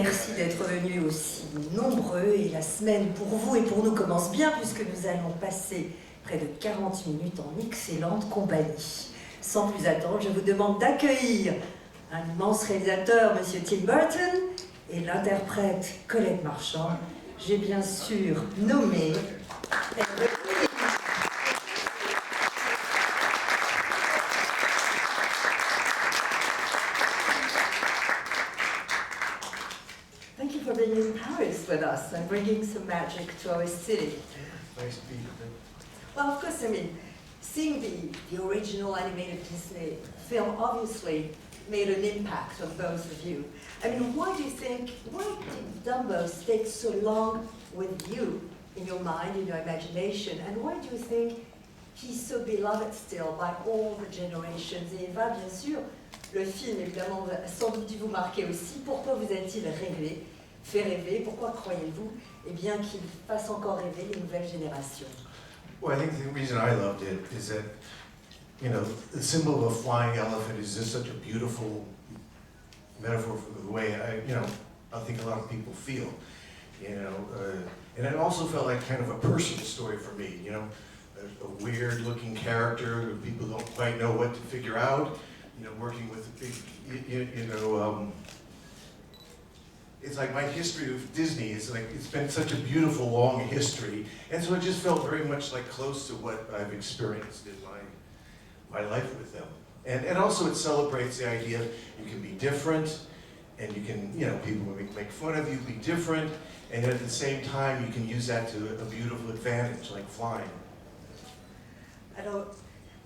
merci d'être venus aussi nombreux et la semaine pour vous et pour nous commence bien puisque nous allons passer près de 40 minutes en excellente compagnie. Sans plus attendre, je vous demande d'accueillir un immense réalisateur, Monsieur Tim Burton, et l'interprète Colette Marchand. J'ai bien sûr nommé... Thank you for being in Paris with us and bringing some magic to our city. Nice to be here. Well, of course, I mean, seeing the original animated Disney film obviously made an impact on both of you. I mean, why did Dumbo stay so long with you in your mind, in your imagination, and why do you think he's so beloved still by all the generations? Et Eva, bien sûr, le film, évidemment, a sans doute dû vous marquer aussi. Pourquoi vous a-t-il fait rêver? Pourquoi croyez-vous bien qu'il fasse encore rêver les nouvelles générations? Well, I think the reason I loved it is that, you know, the symbol of a flying elephant is just such a beautiful metaphor for the way I think a lot of people feel, and it also felt like kind of a personal story for me, you know, a weird looking character, people don't quite know what to figure out, you know, working with a big, it's like my history of Disney is like, it's been such a beautiful, long history, and so it just felt very much like close to what I've experienced in my life with them. And also it celebrates the idea you can be different, and you can, you know, people make fun of you, be different, and at the same time you can use that to a beautiful advantage, like flying. Alors,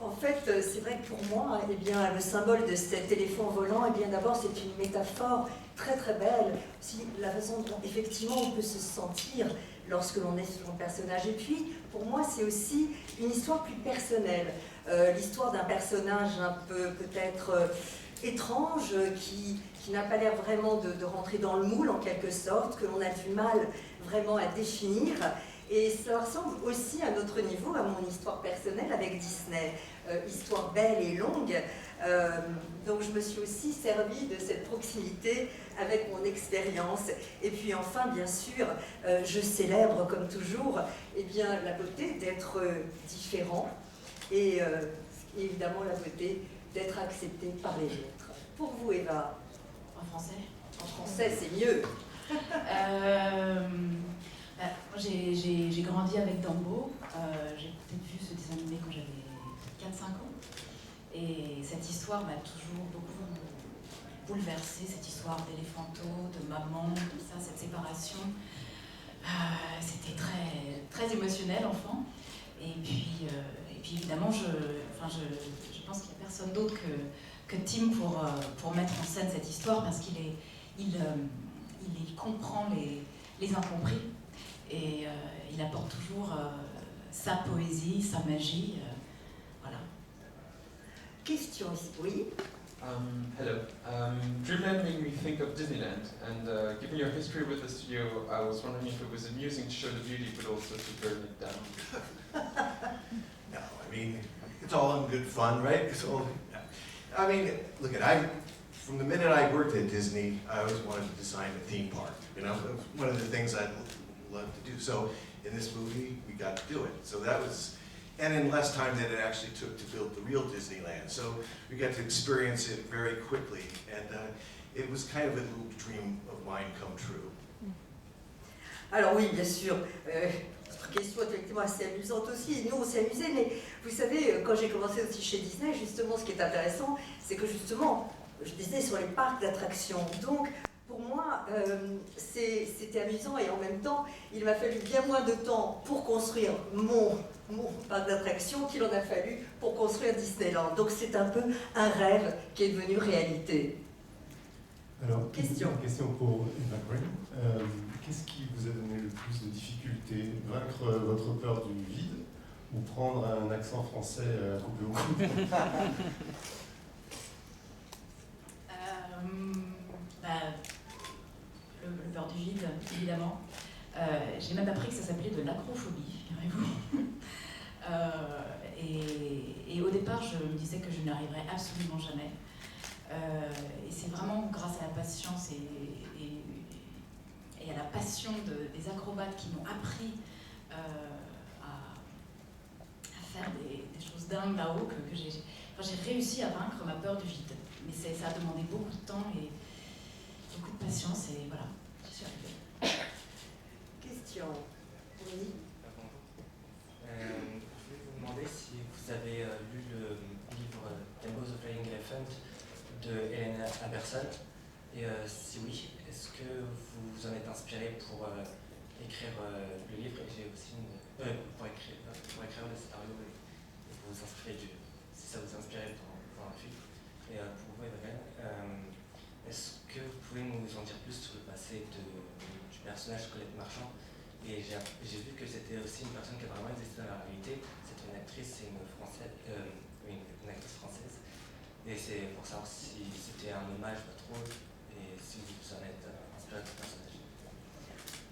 en fait, c'est vrai que pour moi, le symbole de cet éléphant volant, d'abord, c'est une métaphore très très belle, aussi la façon dont effectivement on peut se sentir lorsque l'on est sur un personnage. Et puis, pour moi, c'est aussi une histoire plus personnelle, l'histoire d'un personnage un peu peut-être étrange, qui n'a pas l'air vraiment de rentrer dans le moule en quelque sorte, que l'on a du mal vraiment à définir. Et cela ressemble aussi à notre niveau à mon histoire personnelle avec Disney, histoire belle et longue. Donc je me suis aussi servie de cette proximité avec mon expérience. Et puis enfin, bien sûr, je célèbre comme toujours la beauté d'être différent et évidemment la beauté d'être accepté par les autres. Pour vous, Eva? En français? En français, c'est mieux. J'ai grandi avec Dumbo, j'ai peut-être vu ce dessin animé quand j'avais 4-5 ans, et cette histoire m'a toujours beaucoup bouleversée, cette histoire d'éléphanto, de maman, tout ça, cette séparation. C'était très, très émotionnel, enfant, et puis évidemment, je pense qu'il n'y a personne d'autre que Tim pour mettre en scène cette histoire, parce qu'il comprend les incompris. Et il apporte toujours sa poésie, sa magie, voilà. Question ici, oui. Hello. Dreamland made me think of Disneyland, and given your history with the studio, I was wondering if it was amusing to show the beauty, but also to burn it down. No, I mean, it's all in good fun, right? I mean, look, from the minute I worked at Disney, I always wanted to design a theme park, you know? It was one of the things I'd love to do. So in this movie, we got to do it. So that was, and in less time than it actually took to build the real Disneyland. So we got to experience it very quickly, and it was kind of a little dream of mine come true. Alors oui, bien sûr, votre question est effectivement assez amusante aussi, nous on s'est amusés, mais vous savez, quand j'ai commencé aussi chez Disney, justement, ce qui est intéressant, c'est que justement, je disais sur les parcs d'attractions, donc pour moi, c'était amusant et en même temps, il m'a fallu bien moins de temps pour construire mon parc d'attractions qu'il en a fallu pour construire Disneyland. Donc c'est un peu un rêve qui est devenu réalité. Alors, une question pour Eva Green. Qu'est-ce qui vous a donné le plus de difficultés? Vaincre votre peur du vide ou prendre un accent français coupé au coude? Le peur du vide, évidemment. J'ai même appris que ça s'appelait de l'acrophobie, figurez-vous. Et au départ, je me disais que je n'y arriverais absolument jamais. Et c'est vraiment grâce à la patience et formation des acrobates qui m'ont appris à faire des choses dingues là-haut, que j'ai réussi à vaincre ma peur du vide. Mais ça a demandé beaucoup de temps et beaucoup de patience, et voilà, j'y suis arrivée. Question. Oui. Bonjour. Je voulais vous demander si vous avez lu le livre Tembo's of Flying Elephant de Hélène Aberson, et si oui, est-ce que vous vous en êtes inspiré pour écrire le livre? Et j'ai aussi pour écrire le scénario, et vous vous inspirez si ça vous a inspiré dans la film. Et pour vous, Evelyn, est-ce que vous pouvez nous en dire plus sur le passé du personnage Colette Marchand? Et j'ai vu que c'était aussi une personne qui a vraiment existé dans la réalité. C'est une actrice, c'est une actrice française. Et c'est pour savoir si c'était un hommage, pas trop, et si vous en êtes inspiré de ce personnage.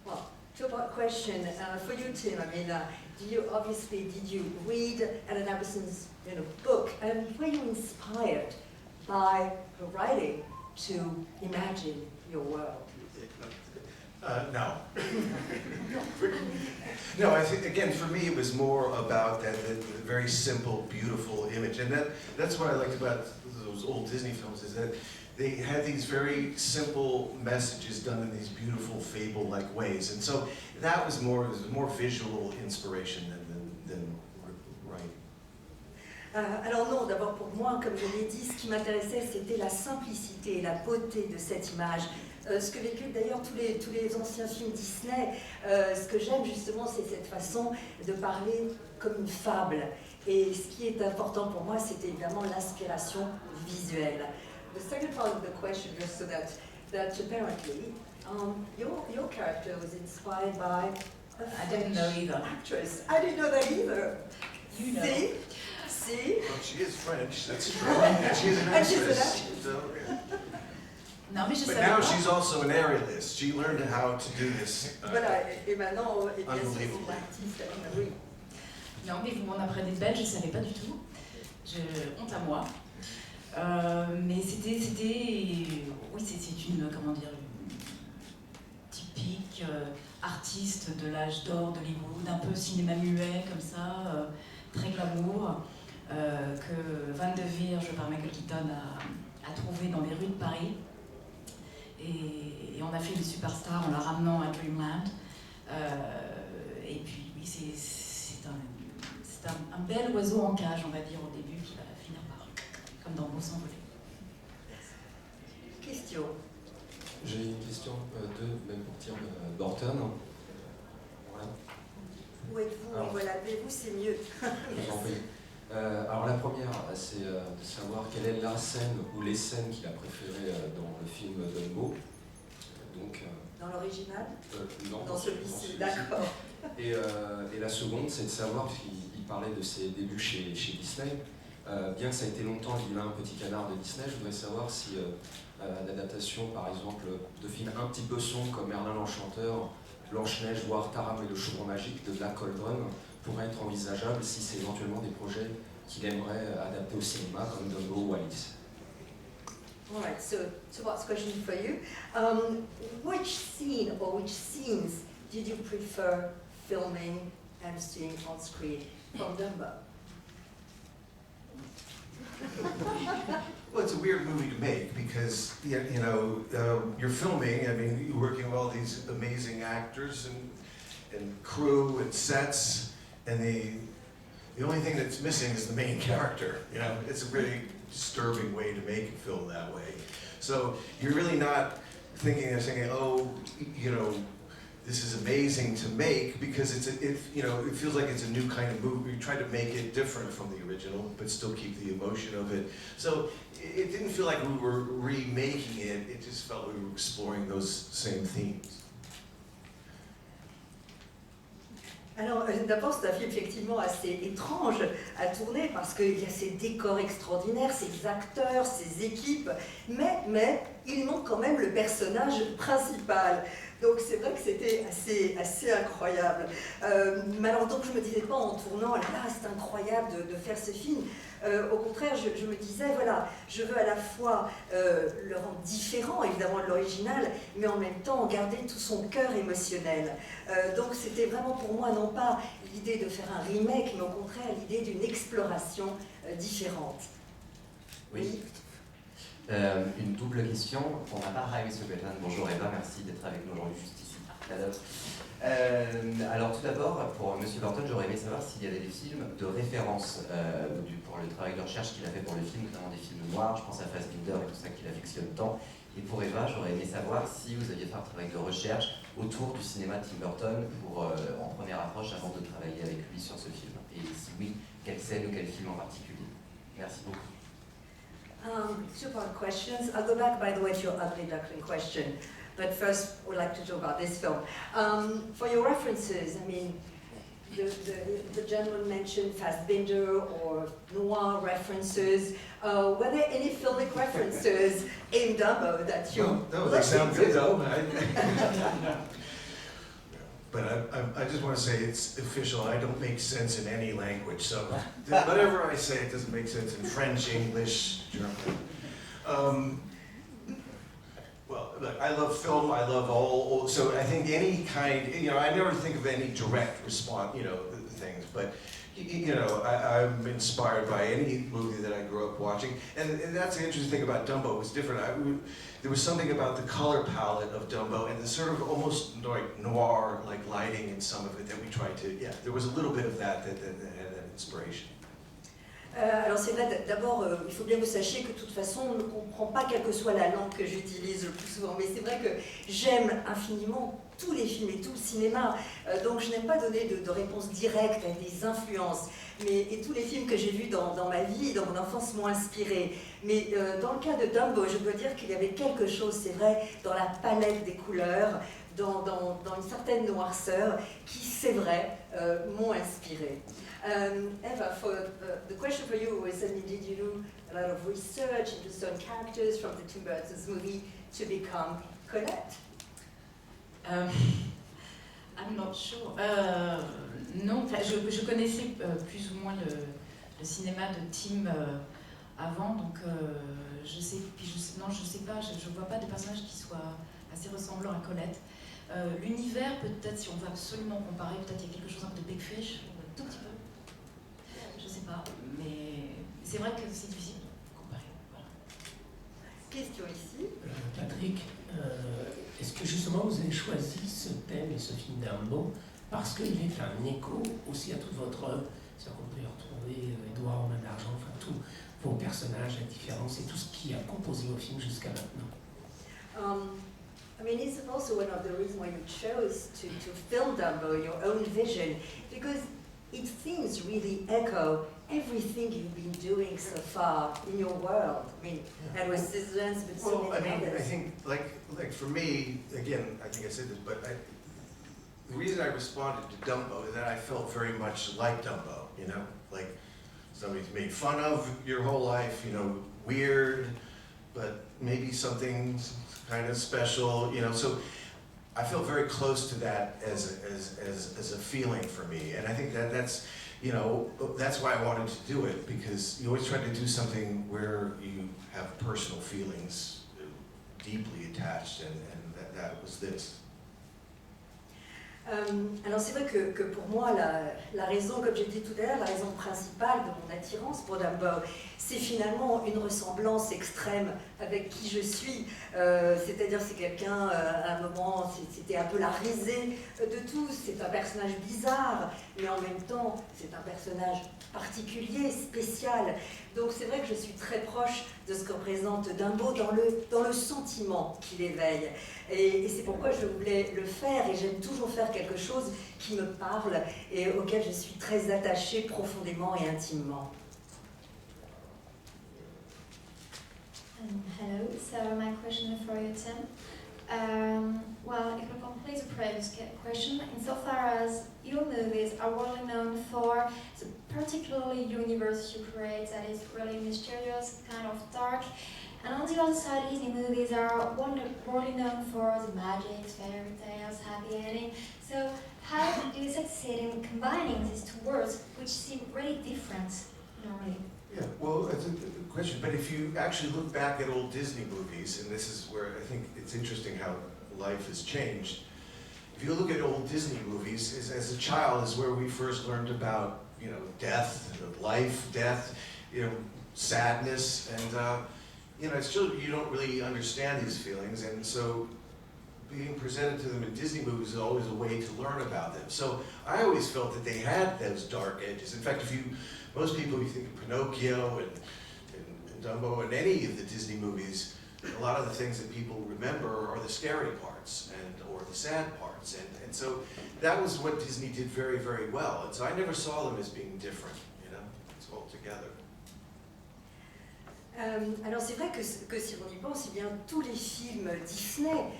Well, two-part question for you, Tim. I mean, did you read Helen Aberson's book, and were you inspired by her writing to imagine your world? No. No, I think, again, for me, it was more about that very simple, beautiful image. And that's what I liked about those old Disney films, is that they had these very simple messages done in these beautiful, fable-like ways. And so that was more visual inspiration than writing. Alors non, d'abord pour moi, comme je l'ai dit, ce qui m'intéressait, c'était la simplicité et la beauté de cette image. Ce que véhiculent d'ailleurs tous les anciens films Disney, ce que j'aime justement, c'est cette façon de parler comme une fable. Et ce qui est important pour moi, c'est évidemment l'inspiration visuelle. The second part of the question was so that apparently your character was inspired by a I didn't know either. actress. I didn't know that either. You know. See? Well, she is French, that's true. And she's an And she's an actress. actress. So, yeah. Non, mais je But savais now pas. she's also an aerialist. She learned how to do this. Voilà, et maintenant, et bien sûr, Unbelievable. c'est l'artiste, oui. Non, mais vous m'en apprenez de belle, je ne savais pas du tout. Honte à moi. Mais c'était, oui, c'est une, comment dire, une typique artiste de l'âge d'or d'Hollywood, un peu cinéma muet comme ça, très glamour, que Van de Virge par Michael Keaton a trouvé dans les rues de Paris. Et on a fait une superstar en la ramenant à Dreamland. Et puis, oui, c'est un bel oiseau en cage, on va dire, au début, qui va finir par, comme dans Beau s'envoler. Question. J'ai une question, même pour Tim Burton. Voilà. Où êtes-vous? Alors. Voilà, appelez-vous, c'est mieux. Je vous en prie. Alors la première, c'est de savoir quelle est la scène ou les scènes qu'il a préférées dans le film Dumbo. Donc, Dans l'original? non, Dans celui-ci, d'accord. Et la seconde, c'est de savoir, puisqu'il parlait de ses débuts chez Disney, bien que ça a été longtemps le vilain petit canard de Disney, je voudrais savoir si l'adaptation, par exemple, de films un petit peu sombres comme Merlin l'Enchanteur, Blanche-Neige, voire Taram et le Chaudron Magique de Black Cauldron pourrait être envisageable si c'est éventuellement des projets qu'il aimerait adapter au cinéma comme Dumbo ou Alice. All right, so what's question for you? Which scene or which scenes did you prefer filming and seeing on screen from Dumbo? Well, it's a weird movie to make because you're filming. I mean, you're working with all these amazing actors and crew and sets, and the only thing that's missing is the main character. It's a really disturbing way to make a film that way. So you're really not thinking, oh, this is amazing to make, because it feels like it's a new kind of movie. We try to make it different from the original, but still keep the emotion of it. So it didn't feel like we were remaking it. It just felt we were exploring those same themes. Alors, d'abord, c'est un film effectivement assez étrange à tourner parce qu'il y a ces décors extraordinaires, ces acteurs, ces équipes, mais il manque quand même le personnage principal. Donc c'est vrai que c'était assez incroyable. Mais alors donc je me disais pas en tournant, là c'est incroyable de faire ce film. Au contraire, je me disais, voilà, je veux à la fois le rendre différent évidemment de l'original, mais en même temps garder tout son cœur émotionnel. Donc c'était vraiment pour moi non pas l'idée de faire un remake, mais au contraire l'idée d'une exploration différente. Oui. Une double question pour ma part. Hi, Mr. Bretland. Bonjour Eva, merci d'être avec nous aujourd'hui juste ici. Alors tout d'abord, pour M. Burton, j'aurais aimé savoir s'il y avait des films de référence pour le travail de recherche qu'il a fait pour le film, notamment des films noirs, je pense à Fassbinder et tout ça qu'il affectionne tant. Et pour Eva, j'aurais aimé savoir si vous aviez fait un travail de recherche autour du cinéma Tim Burton en première approche avant de travailler avec lui sur ce film. Et si oui, quelle scène ou quel film en particulier? Merci beaucoup. Two-part questions. I'll go back, by the way, to your ugly duckling question. But first, I would like to talk about this film. For your references, I mean, the gentleman mentioned Fassbinder or noir references. Were there any filmic references in Dumbo that you No, they sound good into? though. But I just want to say it's official. I don't make sense in any language, so whatever I say, it doesn't make sense in French, English, German. Well, look, I love film. I love all. So I think any kind. I never think of any direct response. Things, but. I'm inspired by any movie that I grew up watching, and that's the interesting thing about Dumbo. It was different. There was something about the color palette of Dumbo and the sort of almost like noir, like lighting in some of it that we tried to. Yeah, there was a little bit of that had that inspiration. Alors c'est vrai, d'abord, il faut bien que vous sachiez que de toute façon, on ne comprend pas quelle que soit la langue que j'utilise le plus souvent. Mais c'est vrai que j'aime infiniment tous les films et tout le cinéma. Donc je n'aime pas donner de réponse directe à des influences. Et tous les films que j'ai vus dans ma vie, dans mon enfance, m'ont inspiré. Mais dans le cas de Dumbo, je dois dire qu'il y avait quelque chose, c'est vrai, dans la palette des couleurs, dans une certaine noirceur, qui, c'est vrai, m'ont inspiré. Eva, the question for you was, did you do a lot of research into certain characters from the Tim Burton's movie to become Colette? I'm not sure. Non, je connaissais plus ou moins le cinéma de Tim avant, donc je sais pas, je vois pas de personnage qui soit assez ressemblant à Colette. L'univers, peut-être, si on veut absolument comparer, peut-être il y a quelque chose un peu de Big Fish, un tout petit peu. Je sais pas, mais c'est vrai que c'est difficile de comparer. Voilà. Question ici. Patrick, est-ce que justement vous avez choisi ce thème et ce film Dumbo parce qu'il est un écho aussi à toute votre œuvre? C'est-à-dire qu'on peut y retrouver Édouard en main d'argent, enfin tous vos personnages, la différence et tout ce qui a composé vos films jusqu'à maintenant. I mean, it's also one of the reasons why you chose to film Dumbo, your own vision, because it seems really echo everything you've been doing so far in your world. I mean, that was Citizens, but so many others. I think, like for me, again, I think I said this, but the reason I responded to Dumbo is that I felt very much like Dumbo, like somebody's made fun of your whole life, weird, but maybe something kind of special, so I feel very close to that as a feeling for me, and I think that's why I wanted to do it, because you always try to do something where you have personal feelings deeply attached, and that was this. Alors c'est vrai que pour moi, la raison, comme j'ai dit tout à l'heure, la raison principale de mon attirance pour Dumbo, c'est finalement une ressemblance extrême avec qui je suis. C'est-à-dire c'est quelqu'un, à un moment, c'était un peu la risée de tous. C'est un personnage bizarre, mais en même temps, c'est un personnage particulier, spécial. Donc c'est vrai que je suis très proche de ce que représente Dumbo dans le sentiment qu'il éveille. Et c'est pourquoi je voulais le faire, et j'aime toujours faire quelque chose qui me parle et auquel je suis très attachée profondément et intimement. Hello, so my question for you, Tim. Well, it will complete the previous question. Insofar as your movies are well known for the particularly universe you create that is really mysterious, kind of dark, And on the other side, Disney movies are worldly known for the magic, fairy tales, happy ending. So how do you succeed in combining these two worlds, which seem really different normally? Yeah, well, that's a good question. But if you actually look back at old Disney movies, and this is where I think it's interesting how life has changed. If you look at old Disney movies, as a child is where we first learned about, death, life, death, sadness, and as children you don't really understand these feelings, and so being presented to them in Disney movies is always a way to learn about them. So I always felt that they had those dark edges. In fact, most people, you think of Pinocchio and Dumbo and any of the Disney movies, a lot of the things that people remember are the scary parts or the sad parts. And so that was what Disney did very, very well. And so I never saw them as being different, it's all together. Alors c'est vrai que si on y pense, eh bien, tous les films Disney,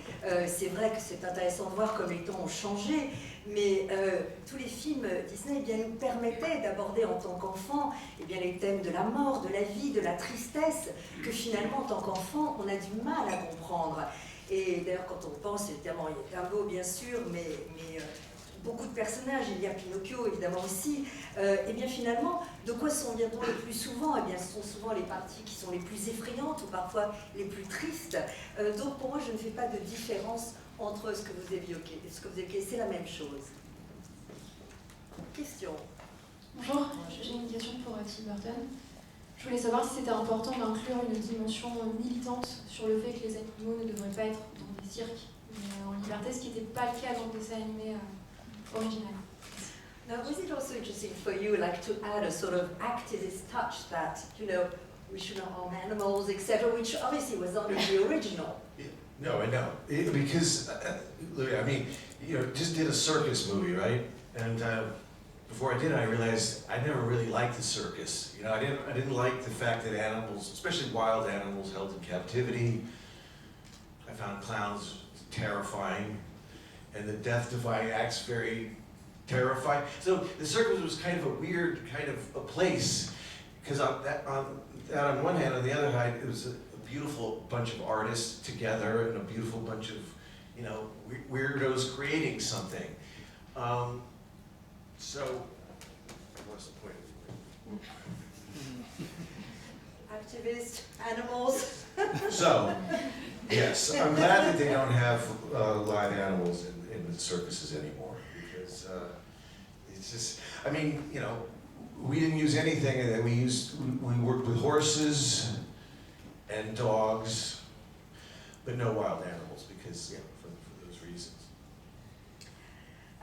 c'est vrai que c'est intéressant de voir comme les temps ont changé, mais tous les films Disney eh bien, nous permettaient d'aborder en tant qu'enfant eh bien, les thèmes de la mort, de la vie, de la tristesse, que finalement en tant qu'enfant on a du mal à comprendre. Et d'ailleurs quand on pense, évidemment il y a Dumbo bien sûr, mais beaucoup de personnages, il y a Pinocchio évidemment aussi, et bien finalement, de quoi vient-on le plus souvent? Eh bien ce sont souvent les parties qui sont les plus effrayantes ou parfois les plus tristes. Donc pour moi je ne fais pas de différence entre ce que vous évoquez et ce que vous évoquez, c'est la même chose. Question. Bonjour, j'ai une question pour Tim Burton. Je voulais savoir si c'était important d'inclure une dimension militante sur le fait que les animaux ne devraient pas être dans des cirques en liberté, ce qui n'était pas le cas dans le dessin animé original. Now, was it also interesting for you, to add a sort of activist touch that, we shouldn't harm animals, etc., which obviously was not in the original? No, I know. Because, Louis, just did a circus movie, right? And before I did, I realized I never really liked the circus. I didn't like the fact that animals, especially wild animals, held in captivity. I found clowns terrifying, and the death-defying acts very terrifying. So the circus was kind of a weird kind of a place, because on one hand, on the other hand, it was a beautiful bunch of artists together and a beautiful bunch of, weirdos creating something. So, what's the point? Activists, animals. So, yes, I'm glad that they don't have live animals in the circuses anymore, because it's just, we didn't use anything, and we worked with horses and dogs, but no wild animals, because, for those reasons.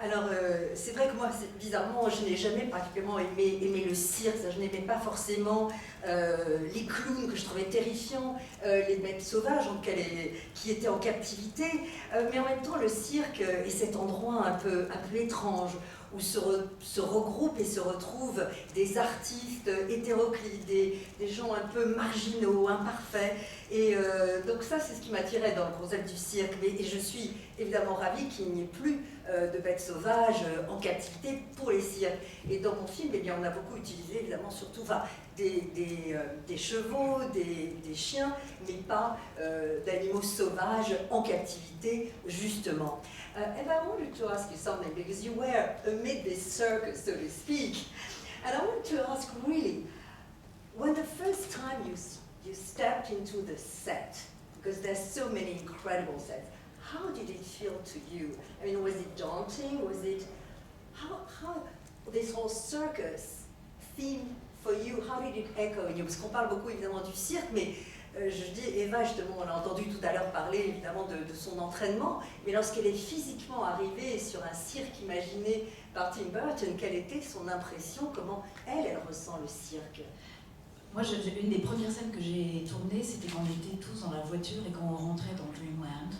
Alors, c'est vrai que moi, bizarrement, je n'ai jamais particulièrement aimé le cirque. Je n'aimais pas forcément les clowns, que je trouvais terrifiants, les bêtes sauvages qui étaient en captivité. Mais en même temps, le cirque est cet endroit un peu étrange, où se regroupent et se retrouvent des artistes hétéroclites, des gens un peu marginaux, imparfaits. Et donc ça, c'est ce qui m'attirait dans le concept du cirque. Et je suis évidemment ravie qu'il n'y ait plus de bêtes sauvages en captivité pour les cirques. Et dans mon film, eh bien, on a beaucoup utilisé évidemment surtout des chevaux, des chiens, mais pas d'animaux sauvages en captivité, justement. And I wanted to ask you something, because you were amid this circus, so to speak. And I want to ask really, when the first time you stepped into the set, because there's so many incredible sets, how did it feel to you? Was it daunting? Was it, how this whole circus theme for you, how did it echo in you? Parce qu'on parle beaucoup évidemment du cirque, mais je dis, Eva, justement, on a entendu tout à l'heure parler évidemment de son entraînement, mais lorsqu'elle est physiquement arrivée sur un cirque imaginé par Tim Burton, quelle était son impression? Comment elle ressent le cirque? Moi, une des premières scènes que j'ai tournées, c'était quand on était tous dans la voiture et quand on rentrait dans Dreamland.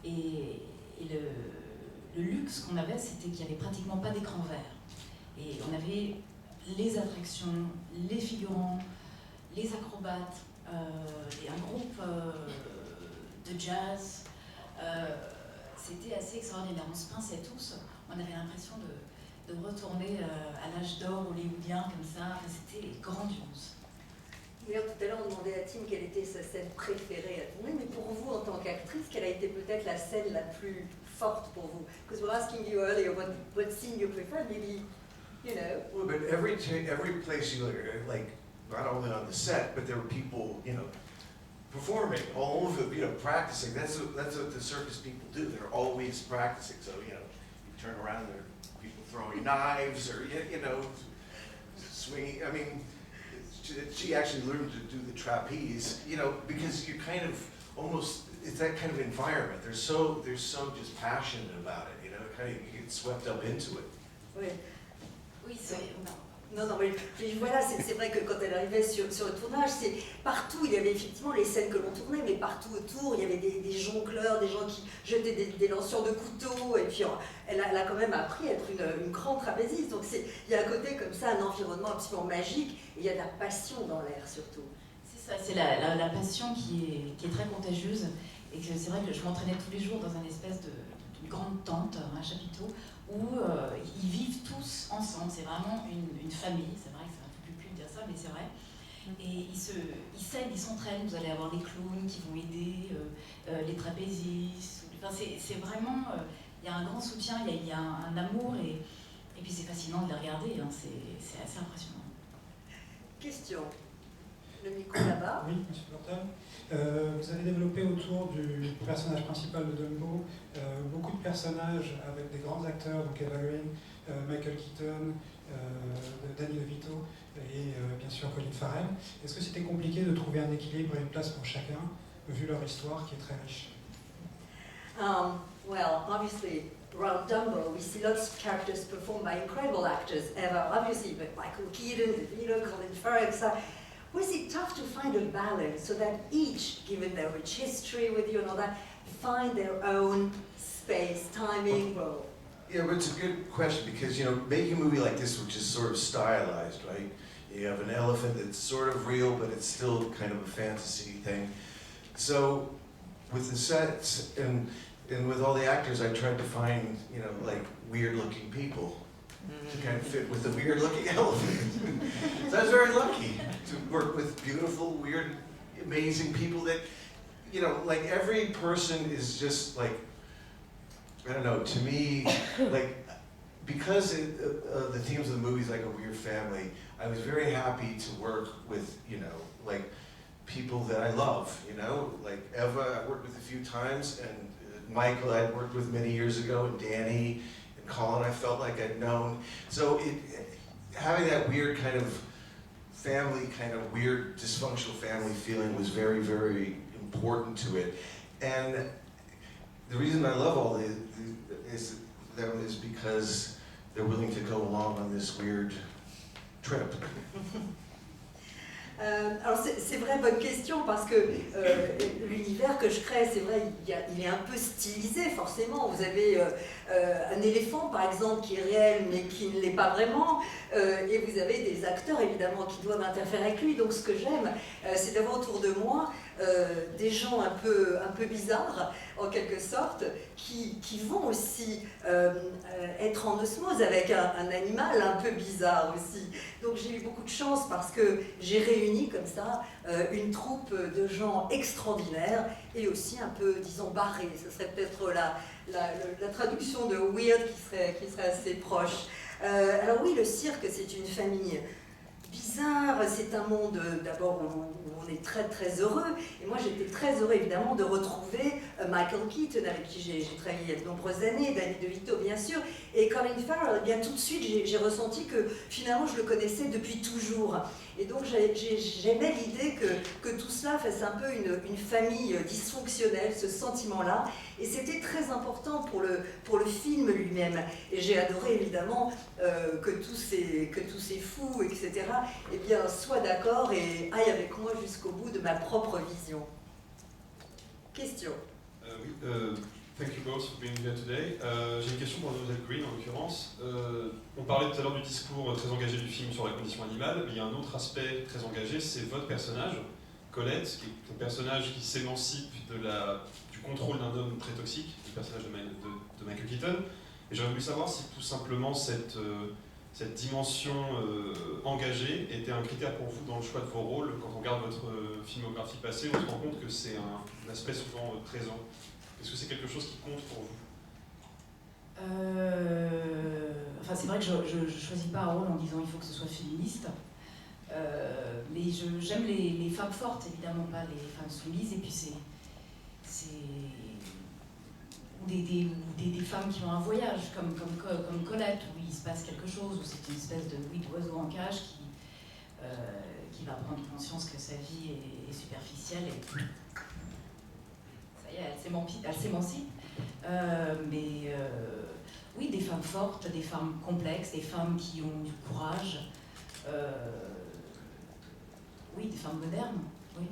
Et le luxe qu'on avait, c'était qu'il n'y avait pratiquement pas d'écran vert. Et on avait les attractions, les figurants, les acrobates, et un groupe de jazz. C'était assez extraordinaire. On se pinçait tous. On avait l'impression de retourner à l'âge d'or hollywoodien comme ça. C'était grandiose. D'ailleurs, tout à l'heure, on demandait à Tim quelle était sa scène préférée à tourner, mais pour vous, en tant qu'actrice, quelle a été peut-être la scène la plus forte pour vous? Because we're asking you earlier what scene you prefer, maybe, you know. Well, but every place you look, like, not only on the set, but there were people, you know, performing all over, you know, practicing. That's what the circus people do. They're always practicing. So, you know, you turn around, there are people throwing knives or, you know, swinging. I mean, she actually learned to do the trapeze, you know, because you're kind of almost, it's that kind of environment. They're so just passionate about it, you know, kind of you get swept up into it. Oui. Oui, c'est... Non, mais voilà, c'est vrai que quand elle arrivait sur le tournage, c'est partout, il y avait effectivement les scènes que l'on tournait, mais partout autour, il y avait des jongleurs, des gens qui jetaient des lanceurs de couteaux, et puis elle a quand même appris à être une grande trapéziste. Donc il y a à côté comme ça un environnement absolument magique, et il y a de la passion dans l'air surtout. C'est ça, c'est la passion qui est très contagieuse, et que c'est vrai que je m'entraînais tous les jours dans une espèce de grande tente, un chapiteau, où ils vivent tous ensemble. C'est vraiment une famille. C'est vrai que c'est un peu plus de dire ça, mais c'est vrai. Et ils s'aiment, ils s'entraînent. Vous allez avoir les clowns qui vont aider, les trapézistes. Enfin, c'est vraiment... Il y a un grand soutien, il y a un amour, et puis c'est fascinant de les regarder. Hein, c'est assez impressionnant. Question. Le micro là-bas. Oui, M. Burton. Vous avez développé autour du personnage principal de Dumbo beaucoup de personnages avec des grands acteurs, donc Eva Green, Michael Keaton, Danny DeVito et bien sûr Colin Farrell. Est-ce que c'était compliqué de trouver un équilibre et une place pour chacun, vu leur histoire qui est très riche? Well, obviously, around Dumbo, we see lots of characters performed by incredible actors. Eva, obviously, but Michael Keaton, DeVito, Colin Farrell, so was it tough to find a balance so that each, given their rich history with you and all that, find their own space, timing, role? Yeah, but it's a good question because, you know, making a movie like this, which is sort of stylized, right? You have an elephant that's sort of real, but it's still kind of a fantasy thing. So with the sets and with all the actors, I tried to find, you know, like weird-looking people to kind of fit with the weird-looking elephant. So I was very lucky to work with beautiful, weird, amazing people that, you know, like every person is just like, I don't know, to me, like, because the themes of the movie is like a weird family, I was very happy to work with, you know, like people that I love, you know, like Eva I worked with a few times, and Michael I'd worked with many years ago, and Danny, and Colin I felt like I'd known. So having that weird kind of family, kind of weird dysfunctional family feeling was very, very important to it. And the reason I love all them is because they're willing to go along on this weird trip. Alors c'est vrai, bonne question, parce que l'univers que je crée, c'est vrai, il est un peu stylisé forcément. Vous avez un éléphant par exemple qui est réel mais qui ne l'est pas vraiment, et vous avez des acteurs évidemment qui doivent interférer avec lui. Donc ce que j'aime, c'est d'avoir autour de moi des gens un peu bizarres en quelque sorte, qui vont aussi être en osmose avec un animal un peu bizarre aussi. Donc j'ai eu beaucoup de chance parce que j'ai réuni comme ça une troupe de gens extraordinaires et aussi un peu, disons, barrés. Ce serait peut-être la traduction de weird qui serait assez proche. Alors oui, le cirque, c'est une famille bizarre, c'est un monde d'abord où on est très très heureux, et moi j'étais très heureux évidemment de retrouver Michael Keaton avec qui j'ai travaillé il y a de nombreuses années, Danny DeVito bien sûr, et Colin Farrell. Eh bien tout de suite j'ai ressenti que finalement je le connaissais depuis toujours, et donc j'aimais l'idée que tout cela fasse un peu une famille dysfonctionnelle, ce sentiment-là, et c'était très important pour le film lui-même, et j'ai adoré évidemment que tous ces fous, etc., eh bien, soient d'accord et aillent avec moi jusqu'au bout de ma propre vision. Question. Thank you both for being here today. J'ai une question pour Mademoiselle Green en l'occurrence. On parlait tout à l'heure du discours très engagé du film sur la condition animale, mais il y a un autre aspect très engagé, c'est votre personnage, Colette, qui est un personnage qui s'émancipe du contrôle d'un homme très toxique, le personnage de Michael Keaton. Et j'aurais voulu savoir si tout simplement cette dimension engagée était un critère pour vous dans le choix de vos rôles? Quand on regarde votre filmographie passée, on se rend compte que c'est un aspect souvent présent. Est-ce que c'est quelque chose qui compte pour vous? Enfin, c'est vrai que je ne choisis pas un rôle en disant il faut que ce soit féministe. Mais j'aime les femmes fortes, évidemment, pas les femmes soumises. Et puis des femmes qui ont un voyage, comme Colette, où il se passe quelque chose, où c'est une espèce d'oiseau en cage qui va prendre conscience que sa vie est superficielle. Et ça y est, elle s'émancipe. Oui, des femmes fortes, des femmes complexes, des femmes qui ont du courage. Oui, des femmes modernes, oui.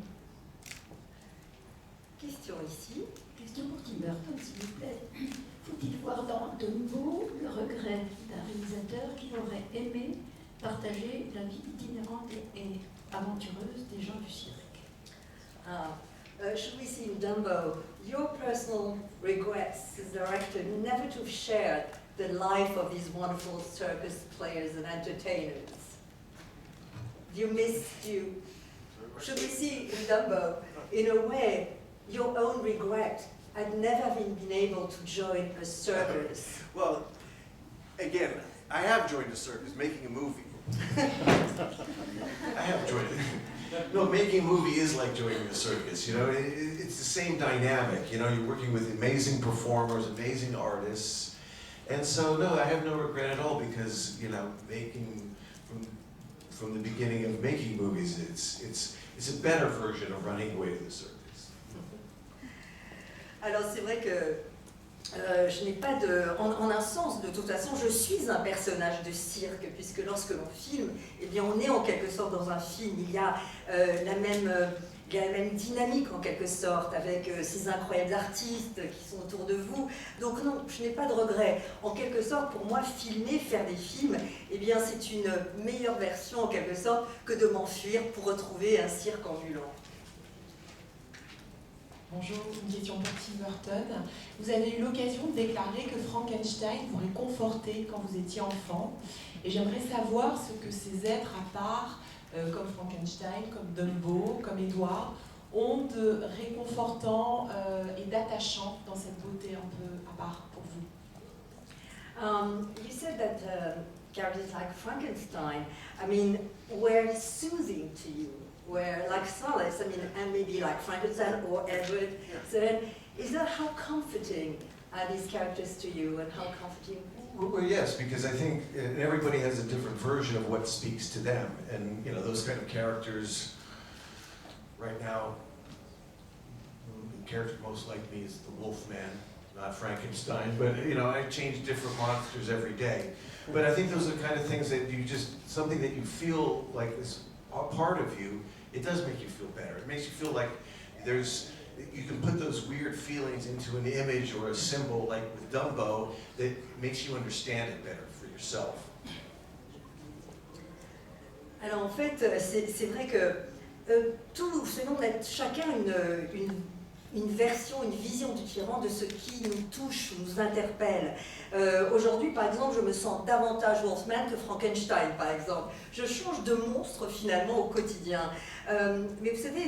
Question ici. Question pour Tim Burton, s'il vous plaît. Faut-il voir dans Dumbo le regret d'un réalisateur qui aurait aimé partager la vie itinérante et aventureuse des gens du cirque? Should we see in Dumbo your personal regrets as director never to have shared the life of these wonderful circus players and entertainers? Should we see in Dumbo, in a way, your own regret at never having been able to join a circus? Well, again, I have joined a circus making a movie. I have joined it. No, making a movie is like joining a circus, you know, it's the same dynamic, you know, you're working with amazing performers, amazing artists, and so, no, I have no regret at all because, you know, from the beginning of making movies, it's a better version of running away to the circus. Alors c'est vrai que je n'ai pas en un sens, de toute façon, je suis un personnage de cirque, puisque lorsque l'on filme, eh bien, on est en quelque sorte dans un film. Il y a la même dynamique en quelque sorte, avec ces incroyables artistes qui sont autour de vous. Donc non, je n'ai pas de regret. En quelque sorte, pour moi, filmer, faire des films, eh bien, c'est une meilleure version en quelque sorte que de m'enfuir pour retrouver un cirque ambulant. Bonjour, une question pour Tim Burton. Vous avez eu l'occasion de déclarer que Frankenstein vous réconfortait quand vous étiez enfant. Et j'aimerais savoir ce que ces êtres à part, comme Frankenstein, comme Dumbo, comme Edward, ont de réconfortant et d'attachant dans cette beauté un peu à part pour vous. You said that characters like Frankenstein, I mean, were soothing to you. Where, like Solace, I mean, and maybe like Frankenstein or Edward. So then, is that how comforting are these characters to you, and how comforting? Well, yes, because I think everybody has a different version of what speaks to them, and you know those kind of characters. Right now, the character most like me is the Wolfman, not Frankenstein. But you know, I change different monsters every day. But I think those are the kind of things that you just something that you feel like is a part of you. It does make you feel better. It makes you feel like you can put those weird feelings into an image or a symbol, like with Dumbo, that makes you understand it better for yourself. Alors en fait, c'est vrai que tout, selon chacun une version, une vision différente de ce qui nous touche, nous interpelle. Aujourd'hui, par exemple, je me sens davantage Wolfman que Frankenstein, par exemple. Je change de monstre finalement au quotidien. Mais vous savez,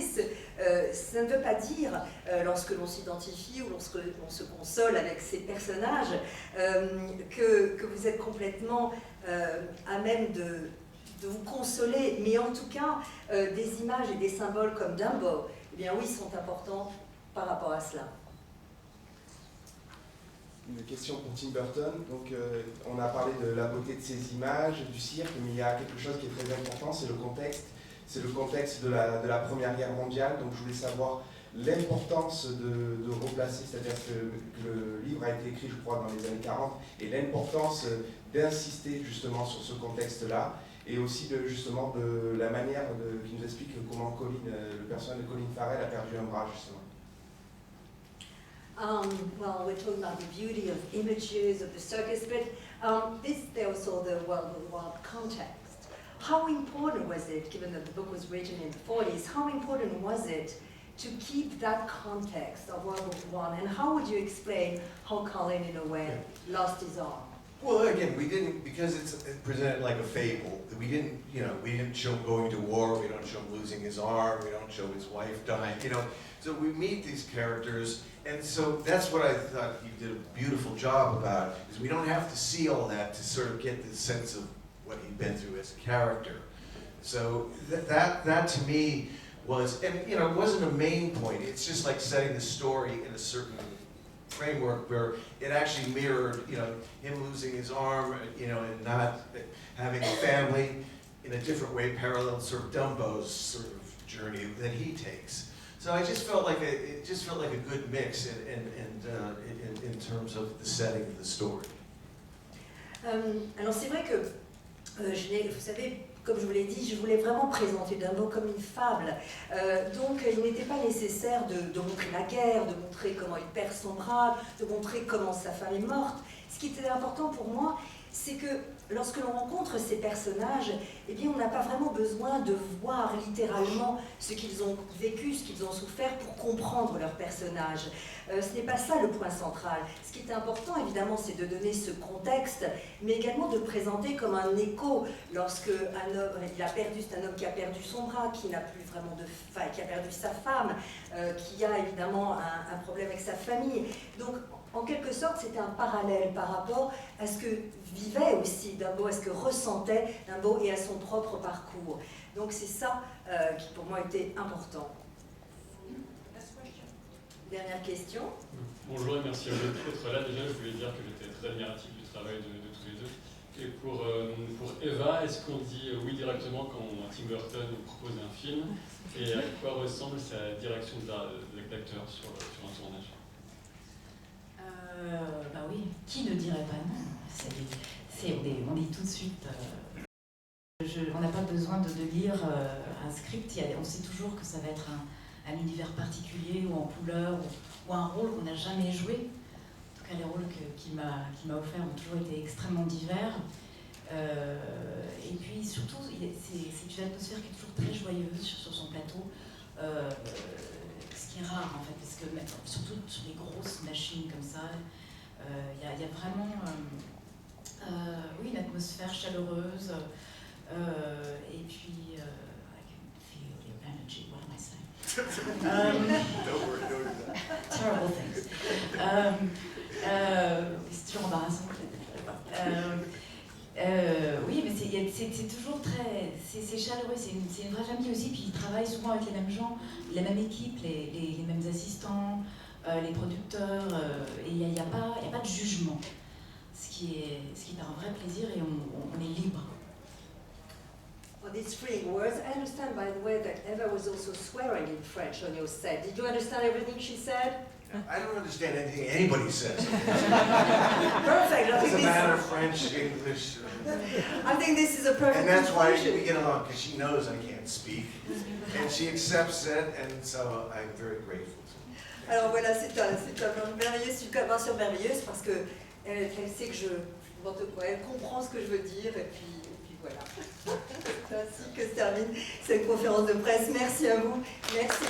ça ne veut pas dire, lorsque l'on s'identifie ou lorsque l'on se console avec ces personnages, que vous êtes complètement à même de vous consoler. Mais en tout cas, des images et des symboles comme Dumbo, eh bien oui, sont importants par rapport à cela. Une question pour Tim Burton. Donc, on a parlé de la beauté de ces images, du cirque, mais il y a quelque chose qui est très important, c'est le contexte. C'est le contexte de la Première Guerre mondiale. Donc, je voulais savoir l'importance de replacer, c'est-à-dire que le livre a été écrit, je crois, dans les années 40, et l'importance d'insister justement sur ce contexte-là, et aussi justement de la manière qui nous explique comment le personnage de Colin Farrell a perdu un bras, justement. Well, we're talking about the beauty of images of the circus, but there's also the world context. How important was it, given that the book was written in the 40s, how important was it to keep that context of World War I, and how would you explain how Colin, in a way, lost his arm? Well, again, we didn't, because it's presented like a fable, we didn't show him going to war, we don't show him losing his arm, we don't show his wife dying, So we meet these characters, and so that's what I thought you did a beautiful job about, is we don't have to see all that to sort of get the sense of what he'd been through as a character. So that to me was, and it wasn't a main point, it's just like setting the story in a certain framework where it actually mirrored, him losing his arm, and not having a family in a different way, parallel sort of Dumbo's sort of journey that he takes. So I just felt like it just felt like a good mix in terms of the setting of the story. Alors c'est vrai que, vous savez, comme je vous l'ai dit, je voulais vraiment présenter Dumbo comme une fable. Donc il n'était pas nécessaire de montrer la guerre, de montrer comment il perd son bras, de montrer comment sa femme est morte. Ce qui était important pour moi, c'est que lorsque l'on rencontre ces personnages, eh bien, on n'a pas vraiment besoin de voir littéralement ce qu'ils ont vécu, ce qu'ils ont souffert pour comprendre leurs personnages. Ce n'est pas ça le point central. Ce qui est important, évidemment, c'est de donner ce contexte, mais également de présenter comme un écho lorsque un homme, c'est un homme qui a perdu son bras, qui n'a plus vraiment qui a perdu sa femme, qui a évidemment un problème avec sa famille. Donc, en quelque sorte, c'était un parallèle par rapport à ce que vivait aussi Dumbo, à ce que ressentait Dumbo et à son propre parcours. Donc c'est ça qui pour moi était important. Dernière question. Bonjour et merci à vous d'être là. Déjà, je voulais dire que j'étais très admiratif du travail de tous les deux. Et pour Eva, est-ce qu'on dit oui directement quand Tim Burton nous propose un film? Et à quoi ressemble sa direction d'acteur sur un tournage? Bah oui, qui ne dirait pas non? On dit tout de suite. On n'a pas besoin de lire un script. On sait toujours que ça va être un univers particulier ou en couleur ou un rôle qu'on n'a jamais joué. En tout cas, les rôles qu'il m'a offerts ont toujours été extrêmement divers. Et puis surtout, c'est une atmosphère qui est toujours très joyeuse sur son plateau. Ce qui est rare en fait, parce que surtout sur les grosses machines comme ça, il y a vraiment oui, une atmosphère chaleureuse. Et puis, I can feel your energy, what am I saying? Terrible things. C'est toujours embarrassant. Oui, mais c'est toujours très... C'est chaleureux, c'est une vraie famille aussi, puis ils travaillent souvent avec les mêmes gens, la même équipe, les mêmes assistants, les producteurs, et il n'y a pas de jugement, ce qui est un vrai plaisir et on est libre. For these freeing words, I understand, by the way, that Eva was also swearing in French on your set. Did you understand everything she said? I don't understand anything anybody says. Perfect. It doesn't matter French, English. I think this is a perfect And that's why conclusion. we get along, because she knows I can't speak. And she accepts it, and so I'm very grateful to her. Alors voilà, c'est une merveilleuse subvention merveilleuse parce que elle sait que elle comprend ce que je veux dire et puis voilà. C'est ainsi que se termine cette conférence de presse. Merci à vous. Merci.